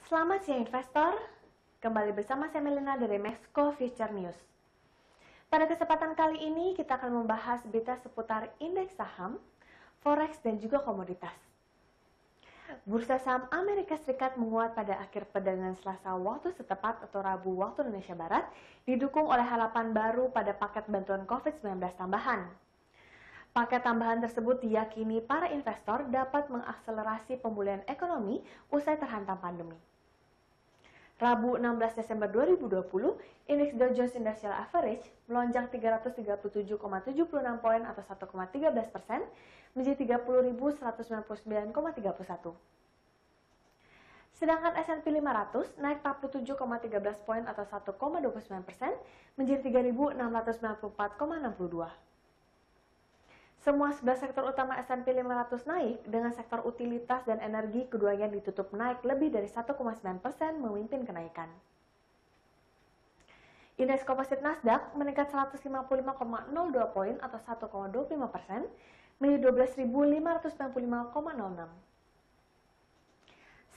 Selamat siang investor, kembali bersama saya Melina dari Mexco Future News. Pada kesempatan kali ini kita akan membahas berita seputar indeks saham, forex dan juga komoditas. Bursa saham Amerika Serikat menguat pada akhir perdagangan Selasa waktu setempat atau Rabu waktu Indonesia Barat, didukung oleh harapan baru pada paket bantuan COVID-19 tambahan. Paket tambahan tersebut diyakini para investor dapat mengakselerasi pemulihan ekonomi usai terhantam pandemi. Rabu 16 Desember 2020, indeks Dow Jones Industrial Average melonjak 337,76 poin atau 1,13% menjadi 30.199,31. Sedangkan S&P 500 naik 47,13 poin atau 1,29% menjadi 3.694,62. Semua 11 sektor utama S&P 500 naik, dengan sektor utilitas dan energi keduanya ditutup naik lebih dari 1,9% memimpin kenaikan. Indeks komposit Nasdaq meningkat 155,02 poin atau 1,25% menjadi 12.595,06.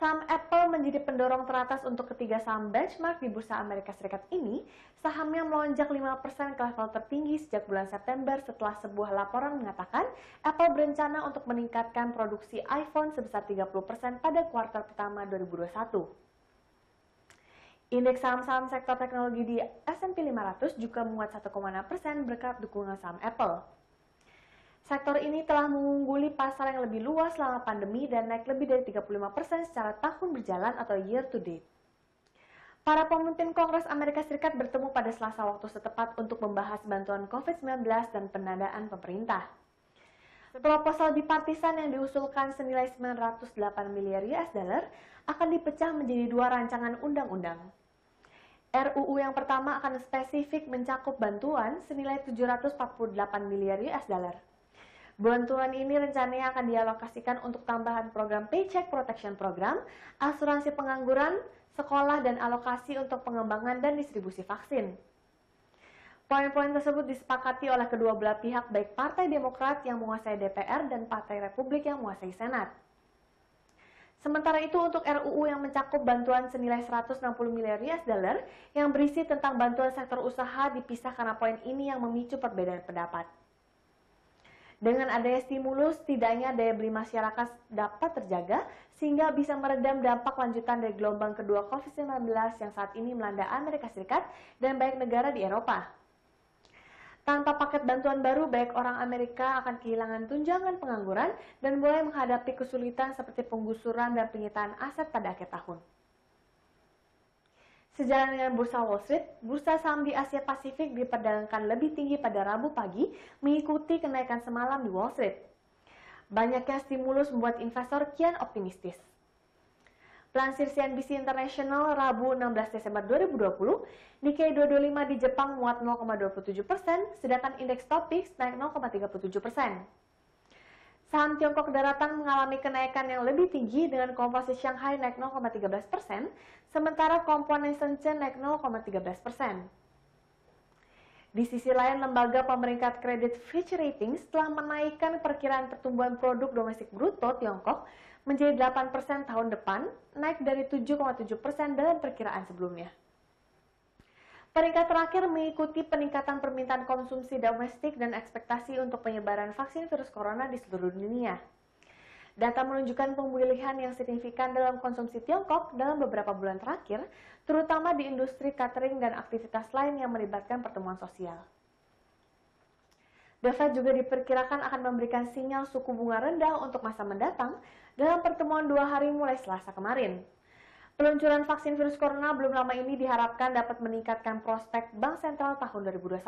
Saham Apple menjadi pendorong teratas untuk ketiga saham benchmark di Bursa Amerika Serikat ini. Sahamnya melonjak 5% ke level tertinggi sejak bulan September setelah sebuah laporan mengatakan Apple berencana untuk meningkatkan produksi iPhone sebesar 30% pada kuartal pertama 2021. Indeks saham-saham sektor teknologi di S&P 500 juga menguat 1,6% berkat dukungan saham Apple. Sektor ini telah mengungguli pasar yang lebih luas selama pandemi dan naik lebih dari 35% secara tahun berjalan atau year to date. Para pemimpin Kongres Amerika Serikat bertemu pada Selasa waktu setempat untuk membahas bantuan COVID-19 dan pendanaan pemerintah. Proposal bipartisan yang diusulkan senilai 908 miliar US dollar akan dipecah menjadi dua rancangan undang-undang. RUU yang pertama akan spesifik mencakup bantuan senilai 748 miliar US dollar. Bantuan ini rencananya akan dialokasikan untuk tambahan program Paycheck Protection Program, asuransi pengangguran, sekolah, dan alokasi untuk pengembangan dan distribusi vaksin. Poin-poin tersebut disepakati oleh kedua belah pihak, baik Partai Demokrat yang menguasai DPR dan Partai Republik yang menguasai Senat. Sementara itu untuk RUU yang mencakup bantuan senilai 160 miliar US dollar yang berisi tentang bantuan sektor usaha dipisah karena poin ini yang memicu perbedaan pendapat. Dengan adanya stimulus, setidaknya daya beli masyarakat dapat terjaga sehingga bisa meredam dampak lanjutan dari gelombang kedua COVID-19 yang saat ini melanda Amerika Serikat dan banyak negara di Eropa. Tanpa paket bantuan baru, banyak orang Amerika akan kehilangan tunjangan pengangguran dan mulai menghadapi kesulitan seperti penggusuran dan penyitaan aset pada akhir tahun. Sejalan dengan Bursa Wall Street, bursa saham di Asia Pasifik diperdagangkan lebih tinggi pada Rabu pagi mengikuti kenaikan semalam di Wall Street. Banyaknya stimulus membuat investor kian optimistis. Pelansir CNBC International Rabu 16 Desember 2020, Nikkei 225 di Jepang muat 0,27%, sedangkan indeks Topix naik 0,37%. Saham Tiongkok daratan mengalami kenaikan yang lebih tinggi dengan komposisi Shanghai naik 0,13%, sementara komponen Shenzhen naik 0,13%. Di sisi lain, lembaga pemeringkat kredit Fitch Ratings telah menaikkan perkiraan pertumbuhan produk domestik bruto Tiongkok menjadi 8% tahun depan, naik dari 7,7% dalam perkiraan sebelumnya. Peringkat terakhir mengikuti peningkatan permintaan konsumsi domestik dan ekspektasi untuk penyebaran vaksin virus corona di seluruh dunia. Data menunjukkan pemulihan yang signifikan dalam konsumsi Tiongkok dalam beberapa bulan terakhir, terutama di industri catering dan aktivitas lain yang melibatkan pertemuan sosial. The Fed juga diperkirakan akan memberikan sinyal suku bunga rendah untuk masa mendatang dalam pertemuan 2 hari mulai Selasa kemarin. Peluncuran vaksin virus corona belum lama ini diharapkan dapat meningkatkan prospek Bank Sentral tahun 2021.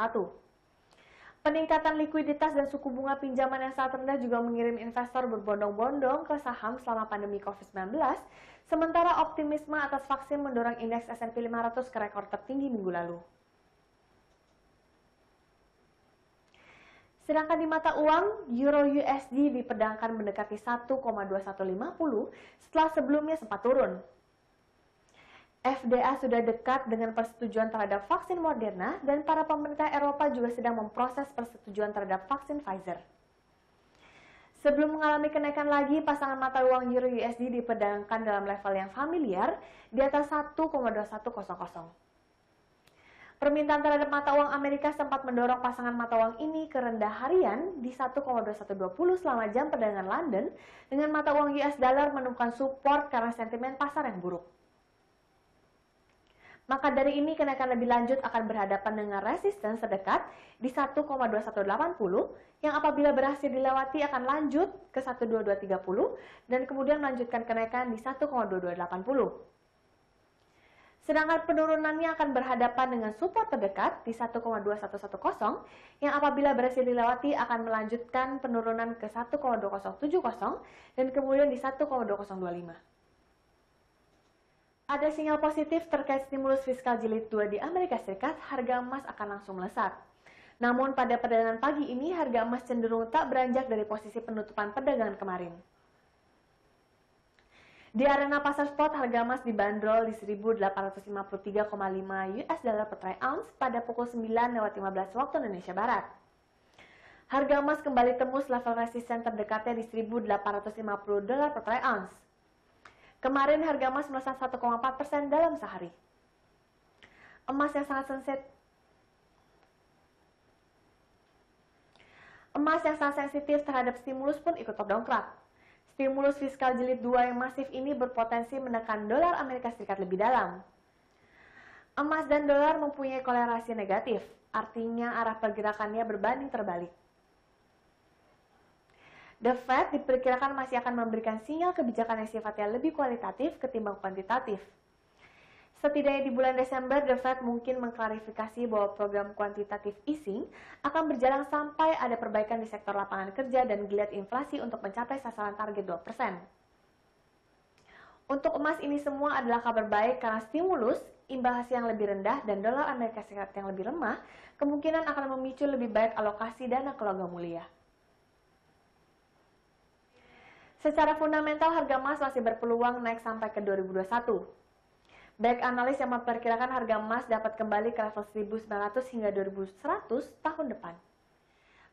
Peningkatan likuiditas dan suku bunga pinjaman yang sangat rendah juga mengirim investor berbondong-bondong ke saham selama pandemi COVID-19, sementara optimisme atas vaksin mendorong indeks S&P 500 ke rekor tertinggi minggu lalu. Sedangkan di mata uang, Euro USD diperdagangkan mendekati 1,2150 setelah sebelumnya sempat turun. FDA sudah dekat dengan persetujuan terhadap vaksin Moderna dan para pemerintah Eropa juga sedang memproses persetujuan terhadap vaksin Pfizer. Sebelum mengalami kenaikan lagi, pasangan mata uang Euro USD diperdagangkan dalam level yang familiar di atas 1,2100. Permintaan terhadap mata uang Amerika sempat mendorong pasangan mata uang ini ke rendah harian di 1,2120 selama jam perdagangan London, dengan mata uang US dollar menemukan support karena sentimen pasar yang buruk. Maka dari ini kenaikan lebih lanjut akan berhadapan dengan resistance terdekat di 1,2180 yang apabila berhasil dilewati akan lanjut ke 1,2230 dan kemudian melanjutkan kenaikan di 1,2280. Sedangkan penurunannya akan berhadapan dengan support terdekat di 1,2110 yang apabila berhasil dilewati akan melanjutkan penurunan ke 1,2070 dan kemudian di 1,2025. Ada sinyal positif terkait stimulus fiskal jilid 2 di Amerika Serikat, harga emas akan langsung melesat. Namun pada perdagangan pagi ini harga emas cenderung tak beranjak dari posisi penutupan perdagangan kemarin. Di arena pasar spot, harga emas dibanderol di 1.853,5 US dollar per troy ounce pada pukul 9.15 waktu Indonesia Barat. Harga emas kembali tembus level resisten terdekatnya di 1.850 dolar per troy ounce. Kemarin harga emas melesat 1,4% dalam sehari. Emas yang sangat sensitif terhadap stimulus pun ikut terdongkrak. Stimulus fiskal jilid 2 yang masif ini berpotensi menekan dolar Amerika Serikat lebih dalam. Emas dan dolar mempunyai kolerasi negatif, artinya arah pergerakannya berbanding terbalik. The Fed diperkirakan masih akan memberikan sinyal kebijakan yang sifatnya lebih kualitatif ketimbang kuantitatif. Setidaknya di bulan Desember, The Fed mungkin mengklarifikasi bahwa program kuantitatif easing akan berjalan sampai ada perbaikan di sektor lapangan kerja dan geliat inflasi untuk mencapai sasaran target 2%. Untuk emas ini semua adalah kabar baik karena stimulus, imbal hasil yang lebih rendah, dan dolar Amerika Serikat yang lebih lemah kemungkinan akan memicu lebih baik alokasi dana ke logam mulia. Secara fundamental, harga emas masih berpeluang naik sampai ke 2021. Baik analis yang memperkirakan harga emas dapat kembali ke level 1.900 hingga 2.100 tahun depan.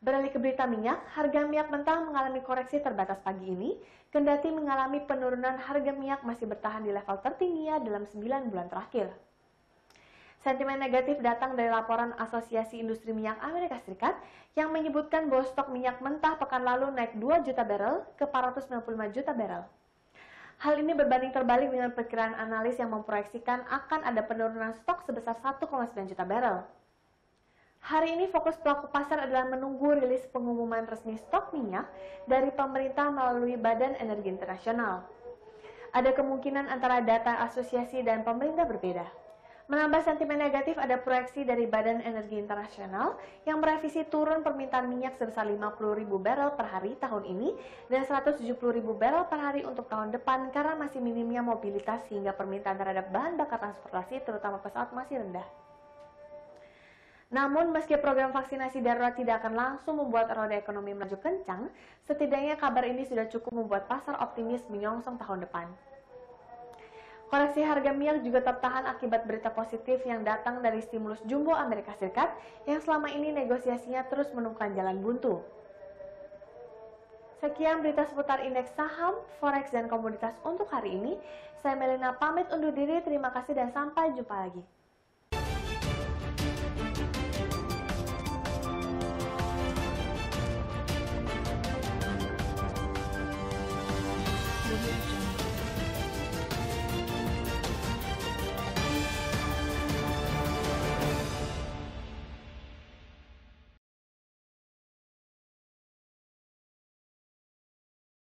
Beralih ke berita minyak, harga minyak mentah mengalami koreksi terbatas pagi ini, kendati mengalami penurunan harga minyak masih bertahan di level tertingginya dalam 9 bulan terakhir. Sentimen negatif datang dari laporan Asosiasi Industri Minyak Amerika Serikat yang menyebutkan bahwa stok minyak mentah pekan lalu naik 2 juta barel ke 495 juta barel. Hal ini berbanding terbalik dengan perkiraan analis yang memproyeksikan akan ada penurunan stok sebesar 1,9 juta barel. Hari ini fokus pelaku pasar adalah menunggu rilis pengumuman resmi stok minyak dari pemerintah melalui Badan Energi Internasional. Ada kemungkinan antara data asosiasi dan pemerintah berbeda. Menambah sentimen negatif, ada proyeksi dari Badan Energi Internasional yang merevisi turun permintaan minyak sebesar 50.000 barel per hari tahun ini dan 170.000 barel per hari untuk tahun depan karena masih minimnya mobilitas sehingga permintaan terhadap bahan bakar transportasi terutama pesawat masih rendah. Namun, meski program vaksinasi darurat tidak akan langsung membuat roda ekonomi melaju kencang, setidaknya kabar ini sudah cukup membuat pasar optimis menyongsong tahun depan. Koreksi harga minyak juga tertahan akibat berita positif yang datang dari stimulus jumbo Amerika Serikat yang selama ini negosiasinya terus menemukan jalan buntu. Sekian berita seputar indeks saham, forex, dan komoditas untuk hari ini. Saya Melina pamit undur diri, terima kasih dan sampai jumpa lagi.